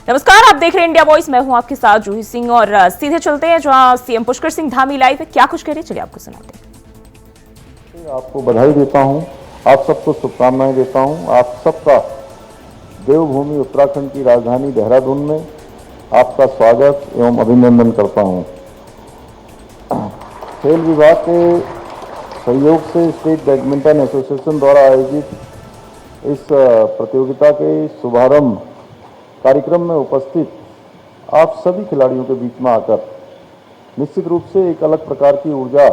नमस्कार, आप देख रहे हैं इंडिया वॉइस। मैं हूं आपके साथ जूही सिंह और सीधे चलते हैं जहां सीएम पुष्कर सिंह धामी लाइव है। क्या कुछ कह रहे हैं, चलिए आपको सुनाते हैं। आपको बधाई देता हूं, आप सबको शुभकामनाएं देता हूं। आप सबका देवभूमि उत्तराखंड की राजधानी देहरादून में आपका स्वागत एवं अभिनंदन करता हूं। खेल विभाग के सहयोग से स्टेट बैडमिंटन एसोसिएशन द्वारा आयोजित इस प्रतियोगिता के शुभारंभ कार्यक्रम में उपस्थित आप सभी खिलाड़ियों के बीच में आकर निश्चित रूप से एक अलग प्रकार की ऊर्जा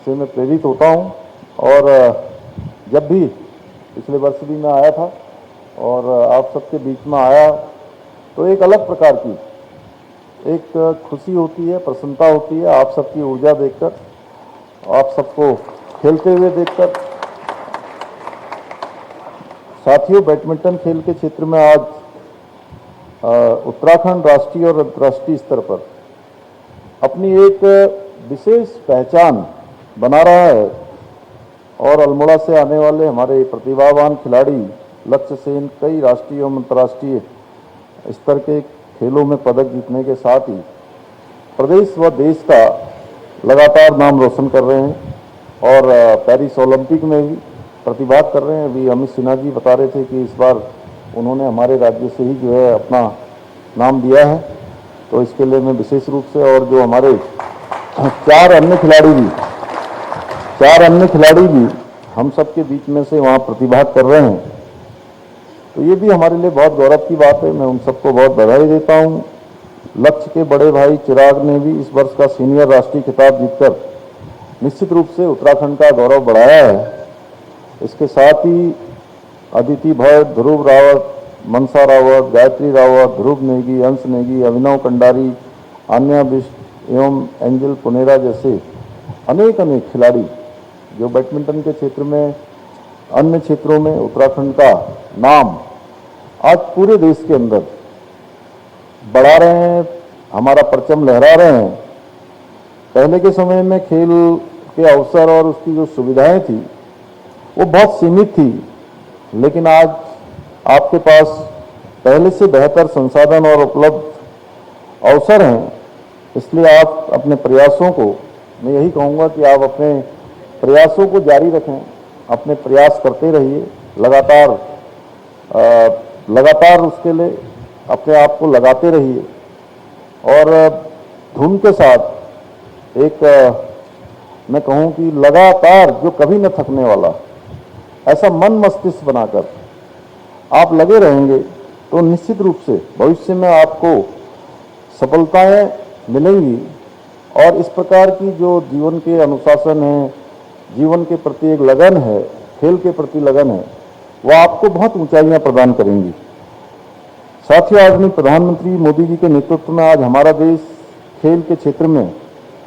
से मैं प्रेरित होता हूं। और जब भी पिछले वर्ष भी मैं आया था और आप सबके बीच में आया तो एक अलग प्रकार की एक खुशी होती है, प्रसन्नता होती है आप सबकी ऊर्जा देखकर, आप सबको खेलते हुए देखकर। साथियों, बैडमिंटन खेल के क्षेत्र में आज उत्तराखंड राष्ट्रीय और अंतर्राष्ट्रीय स्तर पर अपनी एक विशेष पहचान बना रहा है और अल्मोड़ा से आने वाले हमारे प्रतिभावान खिलाड़ी लक्ष्य सेन कई राष्ट्रीय और अंतर्राष्ट्रीय स्तर के खेलों में पदक जीतने के साथ ही प्रदेश व देश का लगातार नाम रोशन कर रहे हैं और पेरिस ओलंपिक में भी प्रतिभाग कर रहे हैं। अभी अमित सिन्हा जी बता रहे थे कि इस बार उन्होंने हमारे राज्य से ही जो है अपना नाम दिया है, तो इसके लिए मैं विशेष रूप से और जो हमारे चार अन्य खिलाड़ी भी हम सबके बीच में से वहाँ प्रतिभाग कर रहे हैं, तो ये भी हमारे लिए बहुत गौरव की बात है। मैं उन सबको बहुत बधाई देता हूँ। लक्ष्य के बड़े भाई चिराग ने भी इस वर्ष का सीनियर राष्ट्रीय खिताब जीतकर निश्चित रूप से उत्तराखंड का गौरव बढ़ाया है। इसके साथ ही अदिति भट्ट, ध्रुव रावत, मनसा रावत, गायत्री रावत, ध्रुव नेगी, अंश नेगी, अभिनव कंडारी, आन्या बिष्ट एवं एंजल पुनेरा जैसे अनेक खिलाड़ी जो बैडमिंटन के क्षेत्र में अन्य क्षेत्रों में उत्तराखंड का नाम आज पूरे देश के अंदर बढ़ा रहे हैं, हमारा परचम लहरा रहे हैं। पहले के समय में खेल के अवसर और उसकी जो सुविधाएं थी वो बहुत सीमित थी, लेकिन आज आपके पास पहले से बेहतर संसाधन और उपलब्ध अवसर हैं। इसलिए आप अपने प्रयासों को, मैं यही कहूँगा कि आप अपने प्रयासों को जारी रखें, अपने प्रयास करते रहिए, लगातार उसके लिए अपने आप को लगाते रहिए और धुन के साथ एक मैं कहूँ कि लगातार जो कभी न थकने वाला ऐसा मन मस्तिष्क बनाकर आप लगे रहेंगे तो निश्चित रूप से भविष्य में आपको सफलताएं मिलेंगी। और इस प्रकार की जो जीवन के अनुशासन है, जीवन के प्रति एक लगन है, खेल के प्रति लगन है, वह आपको बहुत ऊंचाइयां प्रदान करेंगी। साथियों, आदरणीय प्रधानमंत्री मोदी जी के नेतृत्व में आज हमारा देश खेल के क्षेत्र में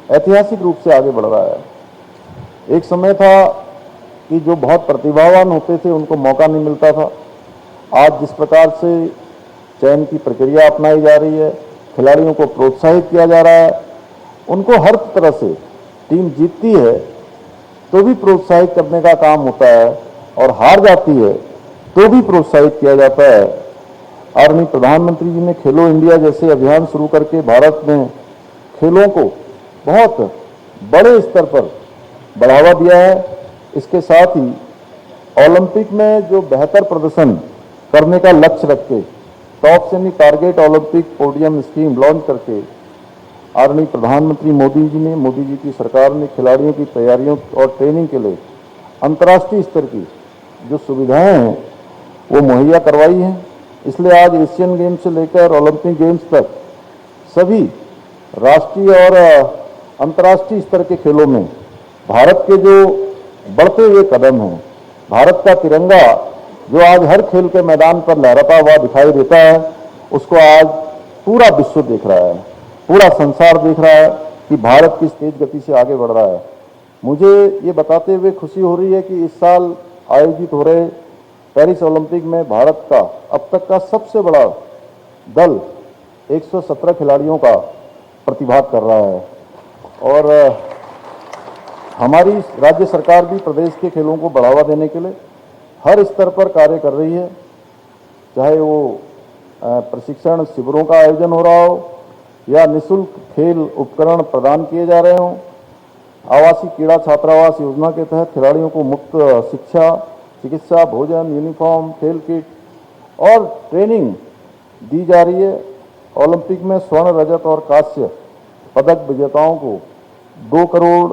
ऐतिहासिक रूप से आगे बढ़ रहा है। एक समय था कि जो बहुत प्रतिभावान होते थे उनको मौका नहीं मिलता था। आज जिस प्रकार से चयन की प्रक्रिया अपनाई जा रही है, खिलाड़ियों को प्रोत्साहित किया जा रहा है, उनको हर तरह से टीम जीतती है तो भी प्रोत्साहित करने का काम होता है और हार जाती है तो भी प्रोत्साहित किया जाता है। आदरणीय प्रधानमंत्री जी ने खेलो इंडिया जैसे अभियान शुरू करके भारत में खेलों को बहुत बड़े स्तर पर बढ़ावा दिया है। इसके साथ ही ओलंपिक में जो बेहतर प्रदर्शन करने का लक्ष्य रख के top semi target Olympic podium scheme launch करके आदरणीय प्रधानमंत्री मोदी जी की सरकार ने खिलाड़ियों की तैयारियों और ट्रेनिंग के लिए अंतर्राष्ट्रीय स्तर की जो सुविधाएं हैं वो मुहैया करवाई हैं। इसलिए आज एशियन गेम्स से लेकर ओलंपिक गेम्स तक सभी राष्ट्रीय और अंतर्राष्ट्रीय स्तर के खेलों में भारत के जो बढ़ते हुए कदम हैं, भारत का तिरंगा जो आज हर खेल के मैदान पर लहराता हुआ दिखाई देता है, उसको आज पूरा विश्व देख रहा है, पूरा संसार देख रहा है कि भारत किस तेज गति से आगे बढ़ रहा है। मुझे ये बताते हुए खुशी हो रही है कि इस साल आयोजित हो रहे पेरिस ओलंपिक में भारत का अब तक का सबसे बड़ा दल 117 खिलाड़ियों का प्रतिभाग कर रहा है और हमारी राज्य सरकार भी प्रदेश के खेलों को बढ़ावा देने के लिए हर स्तर पर कार्य कर रही है, चाहे वो प्रशिक्षण शिविरों का आयोजन हो रहा हो या निःशुल्क खेल उपकरण प्रदान किए जा रहे हों, आवासीय क्रीड़ा छात्रावास योजना के तहत खिलाड़ियों को मुफ्त शिक्षा, चिकित्सा, भोजन, यूनिफॉर्म, खेल किट और ट्रेनिंग दी जा रही है। ओलंपिक में स्वर्ण, रजत और कांस्य पदक विजेताओं को 2 करोड़,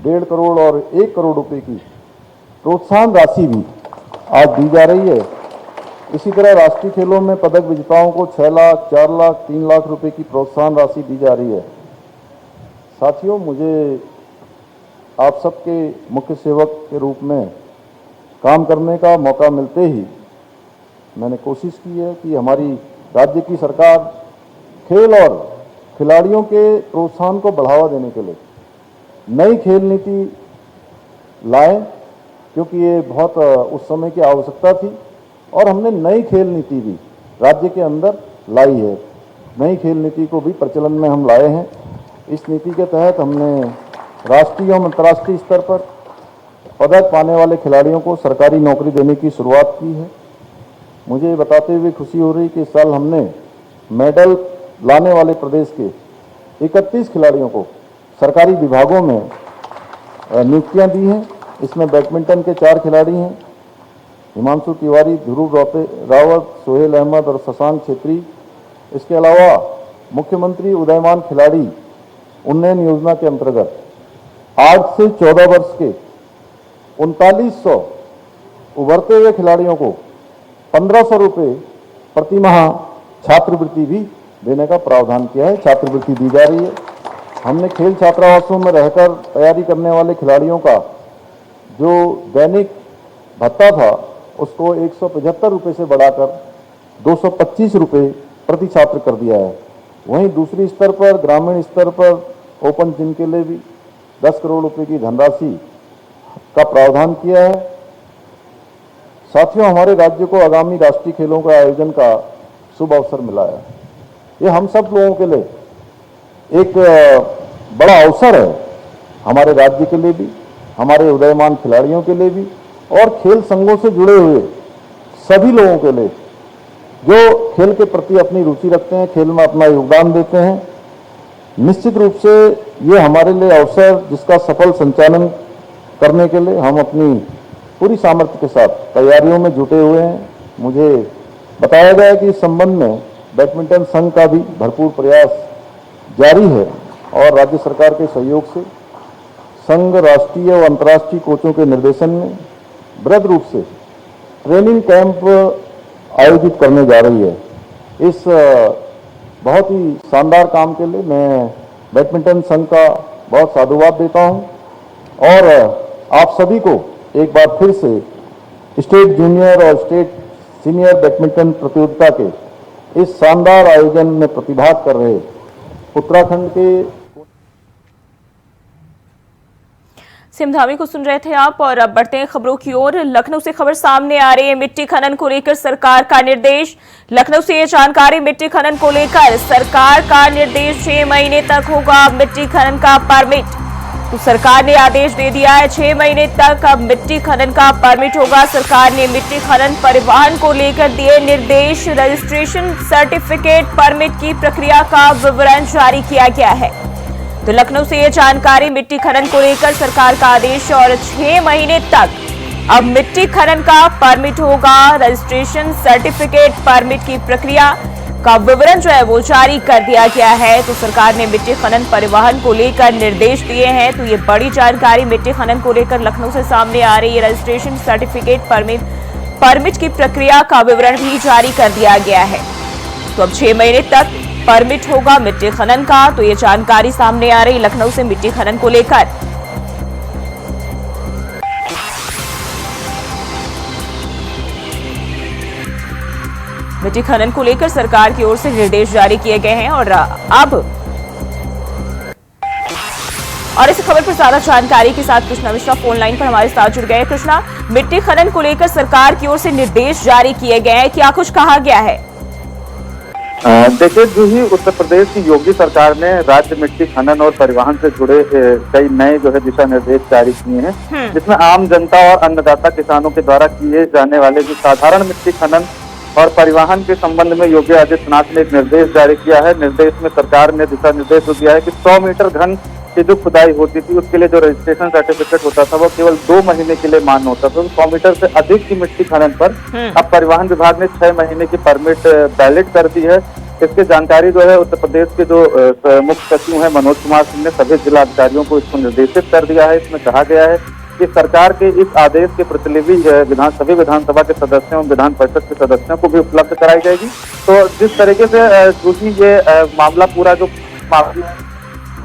1.5 करोड़ और 1 करोड़ रुपए की प्रोत्साहन राशि भी आज दी जा रही है। इसी तरह राष्ट्रीय खेलों में पदक विजेताओं को 6 लाख, 4 लाख, 3 लाख रुपए की प्रोत्साहन राशि दी जा रही है। साथियों, मुझे आप सबके मुख्य सेवक के रूप में काम करने का मौका मिलते ही मैंने कोशिश की है कि हमारी राज्य की सरकार खेल और खिलाड़ियों के प्रोत्साहन को बढ़ावा देने के लिए नई खेल नीति लाए, क्योंकि ये बहुत उस समय की आवश्यकता थी और हमने नई खेल नीति भी राज्य के अंदर लाई है। नई खेल नीति को भी प्रचलन में हम लाए हैं। इस नीति के तहत हमने राष्ट्रीय और अंतर्राष्ट्रीय स्तर पर पदक पाने वाले खिलाड़ियों को सरकारी नौकरी देने की शुरुआत की है। मुझे बताते हुए खुशी हो रही कि इस साल हमने मेडल लाने वाले प्रदेश के 31 खिलाड़ियों को सरकारी विभागों में नियुक्तियां दी हैं। इसमें बैडमिंटन के 4 खिलाड़ी हैं, हिमांशु तिवारी, ध्रुव रावत, सोहेल अहमद और शशांक छेत्री। इसके अलावा मुख्यमंत्री उदयमान खिलाड़ी उन्नयन योजना के अंतर्गत 8 से 14 वर्ष के 3900 उभरते हुए खिलाड़ियों को 1500 रुपये प्रति माह छात्रवृत्ति भी देने का प्रावधान किया है। छात्रवृत्ति दी जा रही है। हमने खेल छात्रावासों में रहकर तैयारी करने वाले खिलाड़ियों का जो दैनिक भत्ता था उसको 175 रुपये से बढ़ाकर 225 रुपये प्रति छात्र कर दिया है। वहीं दूसरी स्तर पर, ग्रामीण स्तर पर ओपन जिम के लिए भी 10 करोड़ रुपए की धनराशि का प्रावधान किया है। साथियों, हमारे राज्य को आगामी राष्ट्रीय खेलों का आयोजन का शुभ अवसर मिला है। ये हम सब लोगों के लिए एक बड़ा अवसर है, हमारे राज्य के लिए भी, हमारे उदयमान खिलाड़ियों के लिए भी और खेल संघों से जुड़े हुए सभी लोगों के लिए जो खेल के प्रति अपनी रुचि रखते हैं, खेल में अपना योगदान देते हैं। निश्चित रूप से ये हमारे लिए अवसर, जिसका सफल संचालन करने के लिए हम अपनी पूरी सामर्थ्य के साथ तैयारियों में जुटे हुए हैं। मुझे बताया गया कि इस संबंध में बैडमिंटन संघ का भी भरपूर प्रयास जारी है और राज्य सरकार के सहयोग से संघ राष्ट्रीय और अंतर्राष्ट्रीय कोचों के निर्देशन में बृहद रूप से ट्रेनिंग कैंप आयोजित करने जा रही है। इस बहुत ही शानदार काम के लिए मैं बैडमिंटन संघ का बहुत साधुवाद देता हूं और आप सभी को एक बार फिर से स्टेट जूनियर और स्टेट सीनियर बैडमिंटन प्रतियोगिता के इस शानदार आयोजन में प्रतिभाग कर रहे उत्तराखंड के सीएम धामी को सुन रहे थे आप। और अब बढ़ते हैं खबरों की ओर। लखनऊ से खबर सामने आ रही है, मिट्टी खनन को लेकर सरकार का निर्देश। लखनऊ से ये जानकारी, मिट्टी खनन को लेकर सरकार का निर्देश, 6 महीने तक होगा मिट्टी खनन का परमिट। तो सरकार ने आदेश दे दिया है, 6 महीने तक अब मिट्टी खनन का परमिट होगा। सरकार ने मिट्टी खनन परिवहन को लेकर दिए निर्देश। रजिस्ट्रेशन, सर्टिफिकेट, परमिट की प्रक्रिया का विवरण जारी किया गया है। तो लखनऊ से ये जानकारी, मिट्टी खनन को लेकर सरकार का आदेश और 6 महीने तक अब मिट्टी खनन का परमिट होगा। रजिस्ट्रेशन, सर्टिफिकेट, परमिट की प्रक्रिया का विवरण जो है वो जारी कर दिया गया है। तो सरकार ने मिट्टी खनन परिवहन को लेकर निर्देश दिए हैं। तो ये बड़ी जानकारी मिट्टी खनन को लेकर लखनऊ से सामने आ रही है। रजिस्ट्रेशन, सर्टिफिकेट, परमिट की प्रक्रिया का विवरण भी जारी कर दिया गया है। तो अब 6 महीने तक परमिट होगा मिट्टी खनन का। तो ये जानकारी सामने आ रही लखनऊ से मिट्टी खनन को लेकर। मिट्टी खनन को लेकर सरकार की ओर से निर्देश जारी किए गए हैं। और इस खबर पर ज्यादा जानकारी के साथ कृष्णा मिश्रा फोन लाइन पर हमारे साथ जुड़ गए। कृष्णा, मिट्टी खनन को लेकर सरकार की ओर से निर्देश जारी किए गए हैं, क्या कुछ कहा गया है? देखिए, जो ही उत्तर प्रदेश की योगी सरकार ने राज्य मिट्टी खनन और परिवहन से जुड़े कई नए जो है दिशा निर्देश जारी किए हैं, जिसमें आम जनता और अन्नदाता किसानों के द्वारा किए जाने वाले जो साधारण मिट्टी खनन और परिवहन के संबंध में योगी आदित्यनाथ ने एक निर्देश जारी किया है। निर्देश में सरकार ने दिशा निर्देश दिया है कि 100 मीटर घन की जो खुदाई होती थी उसके लिए जो रजिस्ट्रेशन सर्टिफिकेट होता था वो केवल 2 महीने के लिए मान्य होता था। 100 मीटर से अधिक की मिट्टी खनन पर अब परिवहन विभाग ने 6 महीने की परमिट वैलिड कर दी है। इसकी जानकारी जो है उत्तर प्रदेश के जो मुख्य सचिव हैं मनोज कुमार सिंह ने सभी जिला अधिकारियों को इसको निर्देशित कर दिया है। इसमें कहा गया है कि सरकार के इस आदेश के प्रतिलिपि सभी विधानसभा के सदस्यों विधान परिषद के सदस्यों को भी उपलब्ध कराई जाएगी। तो जिस तरीके से चूंकि ये मामला पूरा जो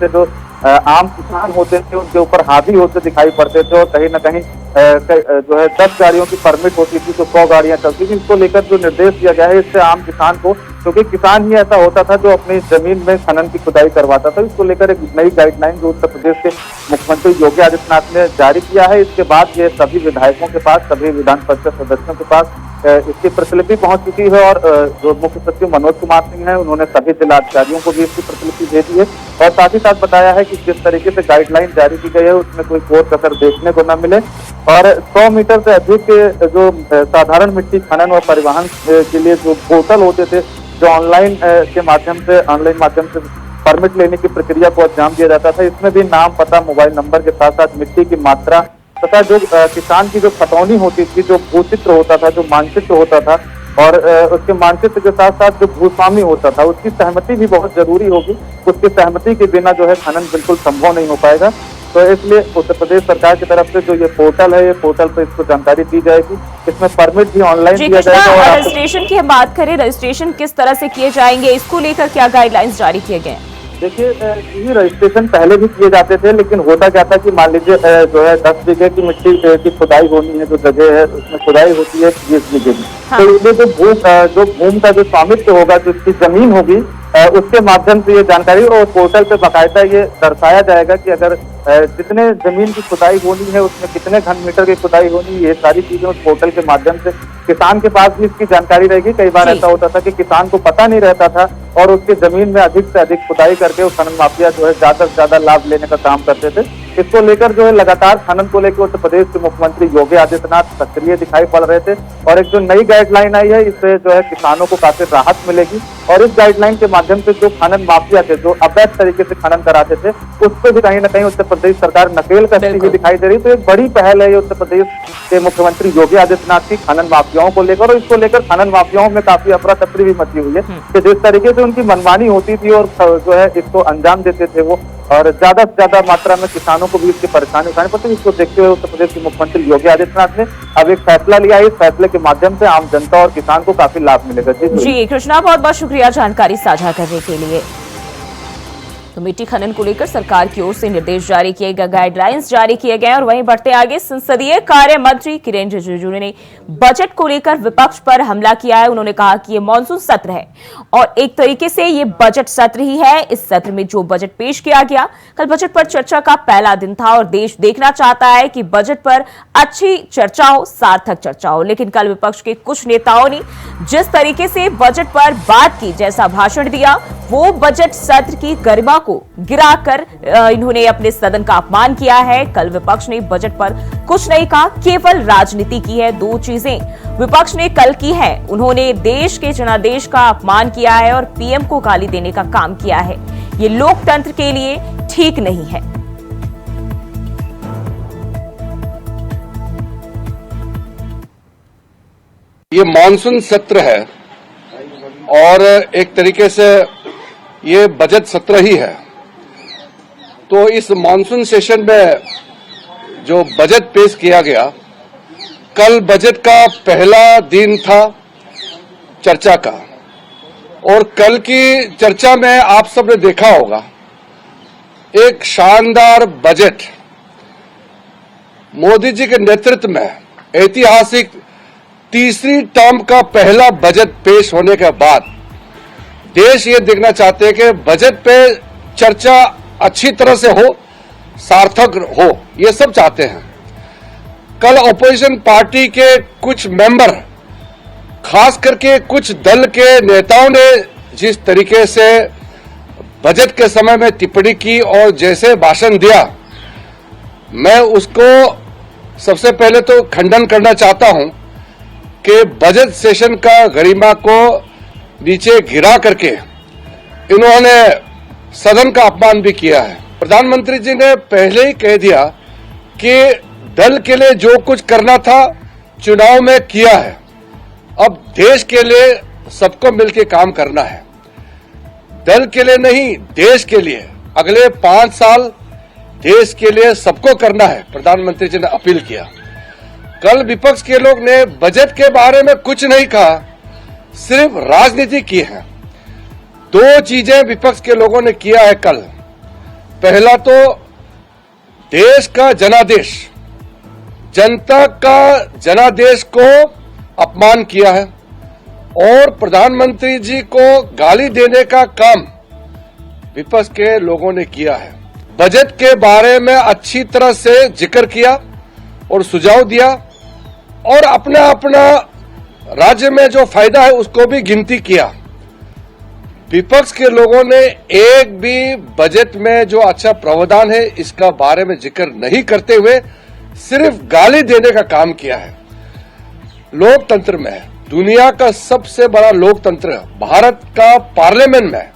जो आम किसान होते थे उनके ऊपर हावी होते दिखाई पड़ते थे और कहीं न कहीं जो है 10 गाड़ियों की परमिट होती थी तो 100 गाड़ियां चलती थी। इसको लेकर जो निर्देश दिया गया है इससे आम किसान को, क्योंकि किसान ही ऐसा होता था जो अपनी जमीन में खनन की खुदाई करवाता था, इसको लेकर एक नई गाइडलाइन जो उत्तर प्रदेश के मुख्यमंत्री योगी आदित्यनाथ ने जारी किया है। इसके बाद ये सभी विधायकों के पास, सभी विधान परिषद सदस्यों के पास इसकी प्रतिलिपि पहुंच चुकी है और जो मुख्य सचिव मनोज कुमार सिंह हैं उन्होंने सभी जिलाधिकारियों को भी इसकी प्रतिलिपि भेजी है और साथ ही साथ बताया है कि जिस तरीके से गाइडलाइन जारी की गई है उसमें कोई कोर कसर देखने को न मिले और 100 मीटर से अधिक जो साधारण मिट्टी खनन और परिवहन के लिए जो पोर्टल होते थे, जो ऑनलाइन माध्यम से परमिट लेने की प्रक्रिया को अंजाम दिया जाता था, इसमें भी नाम, पता, मोबाइल नंबर के साथ साथ मिट्टी की मात्रा तथा जो किसान की जो खतौनी होती थी, जो भूचित्र होता था, जो मानचित्र होता था और उसके मानचित्र के साथ साथ जो भूस्वामी होता था उसकी सहमति भी बहुत जरूरी होगी। उसकी सहमति के बिना जो है खनन बिल्कुल संभव नहीं हो पाएगा। तो इसलिए उत्तर प्रदेश सरकार की तरफ से जो ये पोर्टल है, ये पोर्टल पर इसको जानकारी दी जाएगी। इसमें परमिट भी ऑनलाइन दिया जाएगा। और रजिस्ट्रेशन की हम बात करें, रजिस्ट्रेशन किस तरह से किए जाएंगे, इसको लेकर क्या गाइडलाइंस जारी किए गए? देखिए, ये रजिस्ट्रेशन पहले भी किए जाते थे, लेकिन होता क्या था कि मान लीजिए जो है 10 बीघे की मिट्टी की खुदाई होनी है, जो जगह है उसमें खुदाई होती है 20 बीघे की। हाँ। तो इसलिए जो भूमि का जो स्वामित्व होगा, जो इसकी जमीन होगी, उसके माध्यम से ये जानकारी और पोर्टल पे बाकायदा ये दर्शाया जाएगा कि अगर जितने जमीन की खुदाई होनी है उसमें कितने घन मीटर की खुदाई होनी है, ये सारी चीजें उस पोर्टल के माध्यम से किसान के पास भी इसकी जानकारी रहेगी। कई बार ऐसा होता था कि किसान को पता नहीं रहता था और उसकी जमीन में अधिक से अधिक खुदाई करके उस खनन माफिया जो है ज्यादा से ज्यादा लाभ लेने का काम करते थे। इसको लेकर जो है लगातार खनन को लेकर उत्तर प्रदेश के मुख्यमंत्री योगी आदित्यनाथ सक्रिय दिखाई पड़ रहे थे और एक जो नई गाइडलाइन आई है इससे जो है किसानों को काफी राहत मिलेगी और इस गाइडलाइन के माध्यम से जो खनन माफिया थे, जो अवैध तरीके से खनन कराते थे, उस पर भी कहीं न कहीं उत्तर प्रदेश सरकार नकेल कसती हुई दिखाई दे रही। तो एक बड़ी पहल है ये उत्तर प्रदेश के मुख्यमंत्री योगी आदित्यनाथ की खनन माफियाओं को लेकर और इसको लेकर खनन माफियाओं में काफी अफरा तफरी भी मची हुई है कि जिस तरीके से उनकी मनमानी होती थी और जो है इसको अंजाम देते थे वो, और ज्यादा से ज्यादा मात्रा में किसानों को भी इसकी परेशानी उठानी पड़ती है। इसको देखते हुए उत्तर प्रदेश के मुख्यमंत्री योगी आदित्यनाथ ने अब एक फैसला लिया है। इस फैसले के माध्यम से आम जनता और किसान को काफी लाभ मिलेगा। जी कृष्णा, बहुत बहुत शुक्रिया जानकारी साझा करने के लिए। तो मिट्टी खनन को लेकर सरकार की ओर से निर्देश जारी किए गए, गाइडलाइंस जारी किए गए और वहीं बढ़ते आगे संसदीय कार्य मंत्री किरेन रिजिजू ने बजट को लेकर विपक्ष पर हमला किया है। उन्होंने कहा कि ये मॉनसून सत्र है और एक तरीके से ये बजट सत्र ही है। इस सत्र में जो बजट पेश किया गया, कल बजट पर चर्चा का पहला दिन था और देश देखना चाहता है कि बजट पर अच्छी चर्चा हो, सार्थक चर्चा हो। लेकिन कल विपक्ष के कुछ नेताओं ने जिस तरीके से बजट पर बात की, जैसा भाषण दिया, वो बजट सत्र की गरिमा को गिराकर इन्होंने अपने सदन का अपमान किया है। कल विपक्ष ने बजट पर कुछ नहीं कहा, केवल राजनीति की है। 2 चीजें विपक्ष ने कल की है, उन्होंने देश के जनादेश का अपमान किया है और पीएम को गाली देने का काम किया है। ये लोकतंत्र के लिए ठीक नहीं है। ये मॉनसून सत्र है और एक तरीके से ये बजट सत्र ही है। तो इस मॉनसून सेशन में जो बजट पेश किया गया, कल बजट का पहला दिन था चर्चा का और कल की चर्चा में आप सबने देखा होगा एक शानदार बजट मोदी जी के नेतृत्व में ऐतिहासिक तीसरी टर्म का पहला बजट पेश होने के बाद देश ये देखना चाहते हैं कि बजट पे चर्चा अच्छी तरह से हो, सार्थक हो, ये सब चाहते हैं। कल ऑपोजिशन पार्टी के कुछ मेंबर, खास करके कुछ दल के नेताओं ने जिस तरीके से बजट के समय में टिप्पणी की और जैसे भाषण दिया, मैं उसको सबसे पहले तो खंडन करना चाहता हूं कि बजट सेशन का गरिमा को नीचे गिरा करके इन्होंने सदन का अपमान भी किया है। प्रधानमंत्री जी ने पहले ही कह दिया कि दल के लिए जो कुछ करना था चुनाव में किया है, अब देश के लिए सबको मिलकर काम करना है। दल के लिए नहीं, देश के लिए अगले 5 साल देश के लिए सबको करना है, प्रधानमंत्री जी ने अपील किया। कल विपक्ष के लोग ने बजट के बारे में कुछ नहीं कहा, सिर्फ राजनीति की है। 2 चीजें विपक्ष के लोगों ने किया है कल। पहला तो देश का जनादेश, जनता का जनादेश को अपमान किया है और प्रधानमंत्री जी को गाली देने का काम विपक्ष के लोगों ने किया है। बजट के बारे में अच्छी तरह से जिक्र किया और सुझाव दिया और अपना अपना राज्य में जो फायदा है उसको भी गिनती किया। विपक्ष के लोगों ने एक भी बजट में जो अच्छा प्रावधान है इसका बारे में जिक्र नहीं करते हुए सिर्फ गाली देने का काम किया है। लोकतंत्र में, दुनिया का सबसे बड़ा लोकतंत्र भारत का पार्लियामेंट में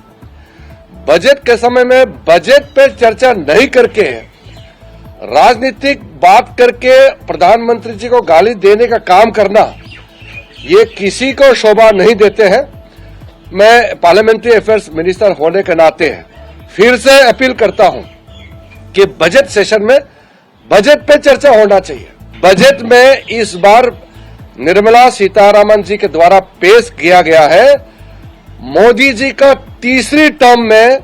बजट के समय में बजट पे चर्चा नहीं करके राजनीतिक बात करके प्रधानमंत्री जी को गाली देने का काम करना, ये किसी को शोभा नहीं देते हैं। मैं पार्लियामेंट्री अफेयर्स मिनिस्टर होने के नाते फिर से अपील करता हूं कि बजट सेशन में बजट पे चर्चा होना चाहिए। बजट में इस बार निर्मला सीतारामन जी के द्वारा पेश किया गया है मोदी जी का तीसरी टर्म में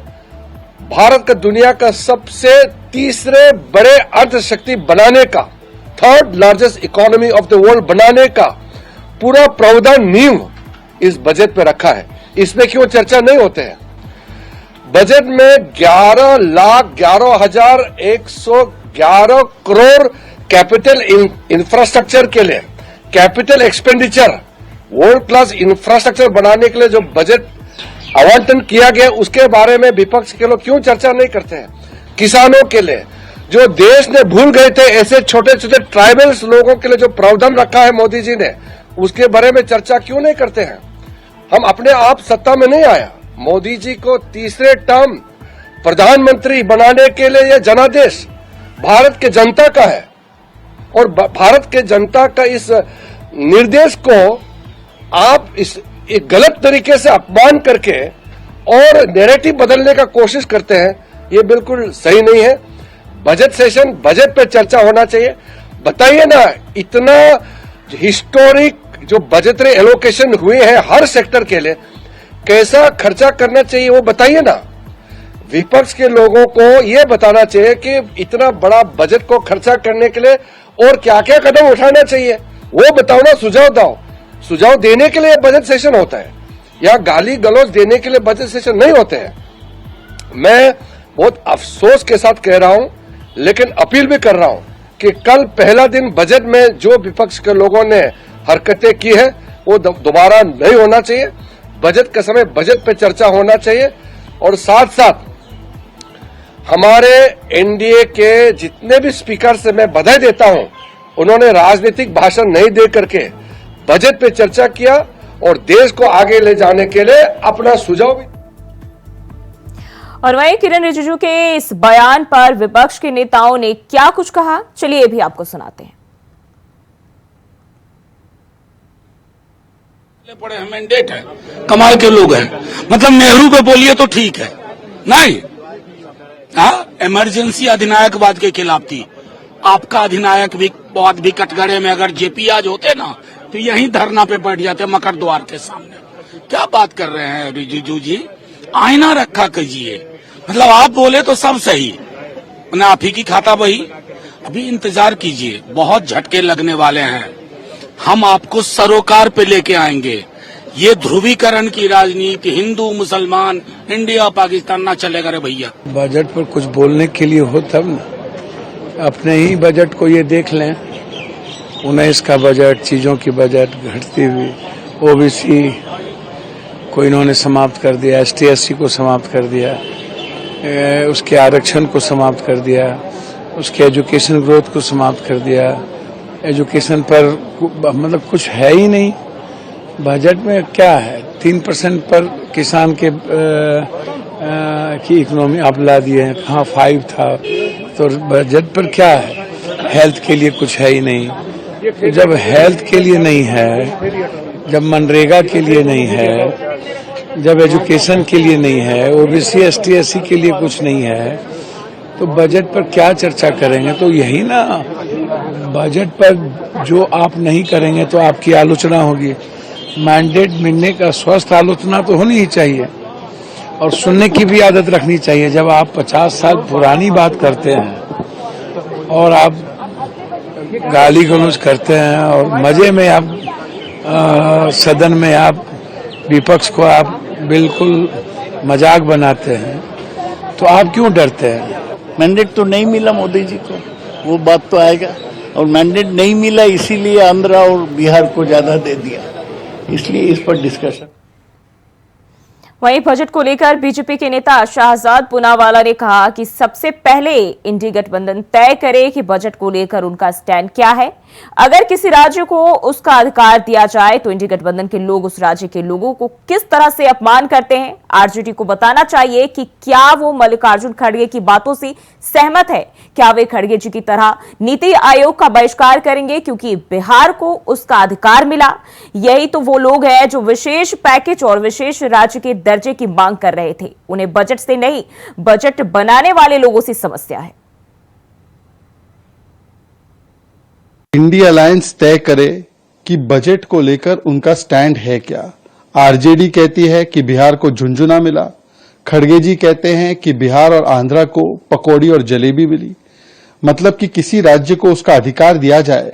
भारत का दुनिया का सबसे तीसरे बड़े अर्थशक्ति बनाने का, 3rd largest economy of the world बनाने का पूरा प्रावधान नींव इस बजट पे रखा है। इसमें क्यों चर्चा नहीं होते हैं? बजट में 11,11,111 करोड़ कैपिटल इंफ्रास्ट्रक्चर के लिए, capital expenditure, world class infrastructure बनाने के लिए जो बजट आवंटन किया गया उसके बारे में विपक्ष के लोग क्यों चर्चा नहीं करते हैं? किसानों के लिए जो देश ने भूल गए थे, ऐसे छोटे छोटे ट्राइबल्स लोगों के लिए जो प्रावधान रखा है मोदी जी ने, उसके बारे में चर्चा क्यों नहीं करते हैं? हम अपने आप सत्ता में नहीं आया। मोदी जी को तीसरे टर्म प्रधानमंत्री बनाने के लिए यह जनादेश भारत के जनता का है और भारत के जनता का इस निर्देश को आप इस एक गलत तरीके से अपमान करके और नैरेटिव बदलने का कोशिश करते हैं, ये बिल्कुल सही नहीं है। बजट सेशन, बजट पे चर्चा होना चाहिए। बताइए ना, इतना हिस्टोरिक जो बजटरी एलोकेशन हुए हैं हर सेक्टर के लिए, कैसा खर्चा करना चाहिए वो बताइए ना। विपक्ष के लोगों को ये बताना चाहिए कि इतना बड़ा बजट को खर्चा करने के लिए और क्या क्या कदम उठाना चाहिए, वो बताओ ना, सुझाव दो। सुझाव देने के लिए बजट सेशन होता है, या गाली गलौज देने के लिए बजट सेशन नहीं होते हैं। मैं बहुत अफसोस के साथ कह रहा हूं, लेकिन अपील भी कर रहा हूं कि कल पहला दिन बजट में जो विपक्ष के लोगों ने हरकतें की है वो दोबारा नहीं होना चाहिए। बजट के समय बजट पे चर्चा होना चाहिए और साथ साथ हमारे एनडीए के जितने भी स्पीकर से मैं बधाई देता हूं, उन्होंने राजनीतिक भाषण नहीं दे करके बजट पे चर्चा किया और देश को आगे ले जाने के लिए अपना सुझाव भी। और वहीं किरण रिजिजू के इस बयान पर विपक्ष के नेताओं ने क्या कुछ कहा, चलिए भी आपको सुनाते हैं। पड़े हैं, मैंडेट है, कमाल के लोग हैं, मतलब नेहरू पे बोलिए तो ठीक है, नहीं इमरजेंसी अधिनायकवाद के खिलाफ थी। आपका अधिनायक भी बहुत भी कटघरे में अगर जेपी आज होते ना तो यहीं धरना पे बैठ जाते मकर द्वार के सामने। क्या बात कर रहे हैं रिजिजू जी, आईना रखा कीजिए, मतलब आप बोले तो सब सही, ना आप ही की खाता वही। अभी इंतजार कीजिए, बहुत झटके लगने वाले हैं, हम आपको सरोकार पे लेके आएंगे। ये ध्रुवीकरण की राजनीति, हिंदू मुसलमान, इंडिया पाकिस्तान ना चलेगा रे भैया। बजट पर कुछ बोलने के लिए हो तब ना, अपने ही बजट को ये देख लें, 19 का बजट, चीजों की बजट घटती हुई, ओबीसी को इन्होंने समाप्त कर दिया, एसटी/एससी को समाप्त कर दिया, उसके आरक्षण को समाप्त कर दिया, उसके एजुकेशन ग्रोथ को समाप्त कर दिया, एजुकेशन पर मतलब कुछ है ही नहीं। बजट में क्या है? 3% पर किसान के की इकोनॉमी आप ला दिए हैं, कहाँ 5 था। तो बजट पर क्या है? हेल्थ के लिए कुछ है ही नहीं। तो जब हेल्थ के लिए नहीं है, जब मनरेगा के लिए नहीं है, जब एजुकेशन के लिए नहीं है, ओबीसी एसटी एससी के लिए कुछ नहीं है, तो बजट पर क्या चर्चा करेंगे? तो यही ना, बजट पर जो आप नहीं करेंगे तो आपकी आलोचना होगी। मैंडेट मिलने का स्वस्थ आलोचना तो होनी ही चाहिए और सुनने की भी आदत रखनी चाहिए। जब आप 50 साल पुरानी बात करते हैं और आप गाली गलौज करते हैं और मजे में आप सदन में आप विपक्ष को आप बिल्कुल मजाक बनाते हैं, तो आप क्यों डरते हैं? मैंडेट तो नहीं मिला मोदी जी को, वो बात तो आएगा। और मैंडेट नहीं मिला इसीलिए आंध्रा और बिहार को ज्यादा दे दिया, इसलिए इस पर डिस्कशन। वहीं बजट को लेकर बीजेपी के नेता शाहजाद पूनावाला ने कहा कि सबसे पहले इंडी गठबंधन तय करे कि बजट को लेकर उनका स्टैंड क्या है। अगर किसी राज्य को उसका अधिकार दिया जाए तो इंडी गठबंधन के लोग उस राज्य के लोगों को किस तरह से अपमान करते हैं। आरजेडी को बताना चाहिए कि क्या वो मल्लिकार्जुन खड़गे की बातों से सहमत है। क्या वे खड़गे जी की तरह नीति आयोग का बहिष्कार करेंगे क्योंकि बिहार को उसका अधिकार मिला? यही तो वो लोग हैं जो विशेष पैकेज और विशेष राज्य के दर्जे की मांग कर रहे थे। उन्हें बजट से नहीं, बजट बनाने वाले लोगों से समस्या है। इंडी अलायंस तय करे कि बजट को लेकर उनका स्टैंड है क्या। आरजेडी कहती है कि बिहार को झुंझुना मिला, खड़गे जी कहते हैं कि बिहार और आंध्रा को पकौड़ी और जलेबी मिली। मतलब कि किसी राज्य को उसका अधिकार दिया जाए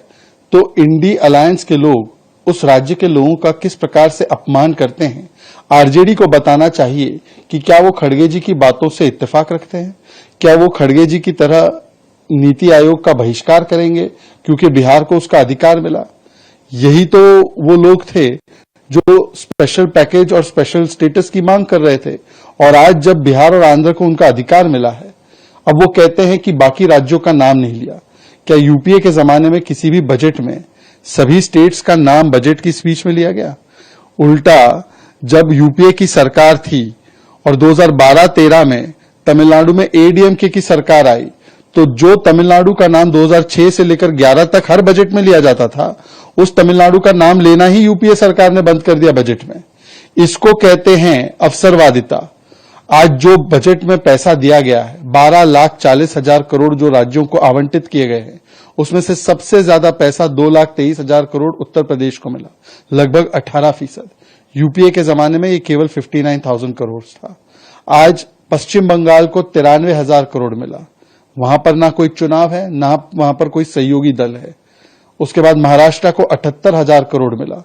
तो इंडी अलायंस के लोग उस राज्य के लोगों का किस प्रकार से अपमान करते हैं। आरजेडी को बताना चाहिए कि क्या वो खड़गे जी की बातों से इत्तेफाक रखते हैं, क्या वो खड़गे जी की तरह नीति आयोग का बहिष्कार करेंगे क्योंकि बिहार को उसका अधिकार मिला। यही तो वो लोग थे जो स्पेशल पैकेज और स्पेशल स्टेटस की मांग कर रहे थे, और आज जब बिहार और आंध्र को उनका अधिकार मिला है, अब वो कहते हैं कि बाकी राज्यों का नाम नहीं लिया। क्या यूपीए के जमाने में किसी भी बजट में सभी स्टेट्स का नाम बजट की स्पीच में लिया गया? उल्टा जब यूपीए की सरकार थी और 2012-13 में तमिलनाडु में एडीएमके की सरकार आई, तो जो तमिलनाडु का नाम 2006 से लेकर 11 तक हर बजट में लिया जाता था, उस तमिलनाडु का नाम लेना ही यूपीए सरकार ने बंद कर दिया बजट में। इसको कहते हैं अवसरवादिता। आज जो बजट में पैसा दिया गया है, 12,40,000 करोड़ जो राज्यों को आवंटित किए गए हैं, उसमें से सबसे ज्यादा पैसा 2,23,000 करोड़ उत्तर प्रदेश को मिला, लगभग 18%। यूपीए के जमाने में ये केवल 59,000 करोड़ था। आज पश्चिम बंगाल को 93,000 करोड़ मिला। वहां पर ना कोई चुनाव है, ना वहां पर कोई सहयोगी दल है। उसके बाद महाराष्ट्र को 78,000 करोड़ मिला।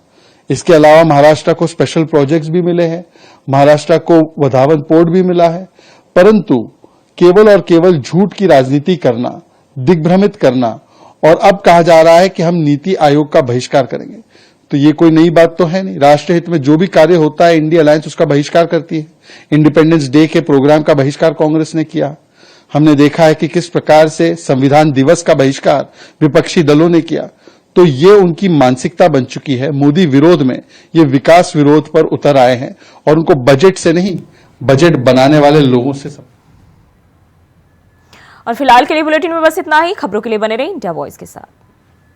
इसके अलावा महाराष्ट्र को स्पेशल प्रोजेक्ट्स भी मिले हैं, महाराष्ट्र को वधावन पोर्ट भी मिला है। परंतु केवल और केवल झूठ की राजनीति करना, दिग्भ्रमित करना, और अब कहा जा रहा है कि हम नीति आयोग का बहिष्कार करेंगे, तो ये कोई नई बात तो है नहीं। राष्ट्र हित में जो भी कार्य होता है इंडी अलायंस उसका बहिष्कार करती है। इंडिपेंडेंस डे के प्रोग्राम का बहिष्कार कांग्रेस ने किया। हमने देखा है कि किस प्रकार से संविधान दिवस का बहिष्कार विपक्षी दलों ने किया। तो ये उनकी मानसिकता बन चुकी है। मोदी विरोध में ये विकास विरोध पर उतर आए हैं और उनको बजट से नहीं, बजट बनाने वाले लोगों से सब। और फिलहाल के लिए बुलेटिन में बस इतना ही। खबरों के लिए बने रहिए इंडिया वॉइस के साथ।